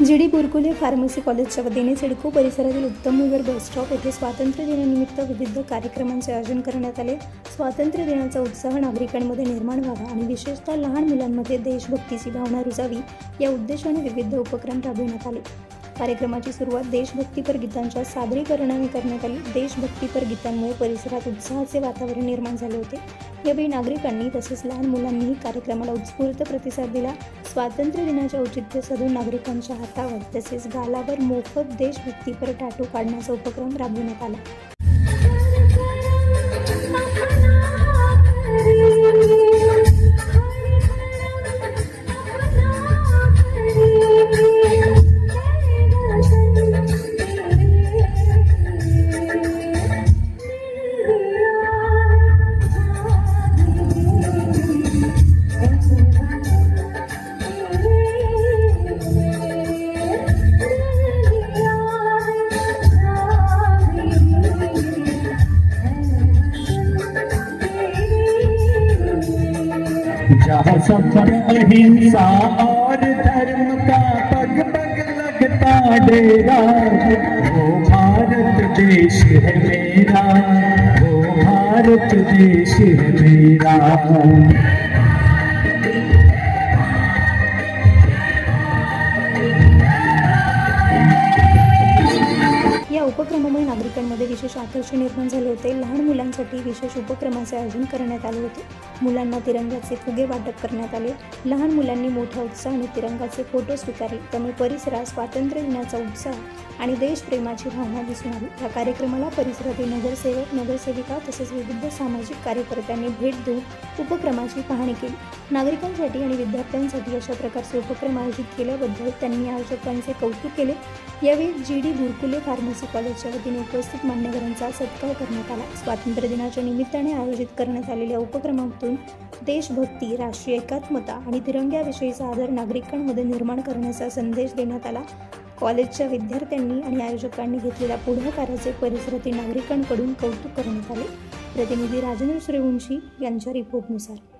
GD. Burkule pharmacy कॉलेजच्या वतीने सिडको परिसरातील उत्तम नगर बस स्टॉप येथे स्वातंत्र्य दिनानिमित्त विविध कार्यक्रमांचे आयोजन करण्यात आले। स्वातंत्र्य दिनाचा उत्साह नागरिकांमध्ये निर्माण व्हावा आणि विशेषतः लहान मुलांमध्ये देशभक्तीची भावना रुजावी या उद्देशाने विविध उपक्रम राबविण्यात आले। कार्यक्रमाची सुरुवात देशभक्तीपर गीतांच्या सादरीकरणाने करण्यात आली। देशभक्तीपर गीतांमुळे परिसरात उत्साहाचे वातावरण निर्माण झाले होते। यावेळी नागरिकांनी तसेच लहान मुलांनीही कार्यक्रमाला उत्स्फूर्त प्रतिसाद दिला। स्वातंत्र्य दिनाचे औचित्य साधून नागरिकांच्या हातावर तसेच गालावर मोफत देशभक्तीपर टॅटू काढण्याचा उपक्रम राबविण्यात आला। जहाँ सफर अहिंसा और धर्म का पग पग लगता डेरा, वो भारत देश है मेरा, वो भारत देश है मेरा। या उपक्रमामुळे नागरिकांमध्ये विशेष आकर्षण निर्माण झाले होते। लहान मुलांसाठी विशेष उपक्रमाचे आयोजन करण्यात आले होते। मुलांना तिरंगाचे फुगे वाटप करण्यात आले। लहान मुलांनी मोठ्या उत्साहाने तिरंगाचे फोटो स्वीकारले। त्यामुळे परिसरात स्वातंत्र्य दिनाचा उत्साह आणि देशप्रेमाची भावना दिसून आली। या कार्यक्रमाला परिसरातील नगरसेवक, नगरसेविका तसेच विविध सामाजिक कार्यकर्त्यांनी भेट देऊन उपक्रमाची पाहणी केली। नागरिकांसाठी आणि विद्यार्थ्यांसाठी अशा प्रकारचे उपक्रम आयोजित केल्याबद्दल त्यांनी आयोजकांचे कौतुक केले। यावेळी जी.डी. बुरकुले फार्मसी कॉलेजच्या वतीने उपस्थित मान्यवरांचा सत्कार करण्यात आला। स्वातंत्र्य दिनाच्या निमित्ताने आयोजित करण्यात आलेल्या उपक्रमातून देशभक्ती, राष्ट्रीय एकात्मता आणि तिरंग्याविषयीचा आदर नागरिकांमध्ये निर्माण करण्याचा संदेश देण्यात आला। कॉलेजच्या विद्यार्थ्यांनी आणि आयोजकांनी घेतलेल्या पुढाकाराचे परिसरातील नागरिकांकडून कौतुक करण्यात आले। प्रतिनिधी राजेंद्र सूर्यवंशी यांच्या रिपोर्टनुसार।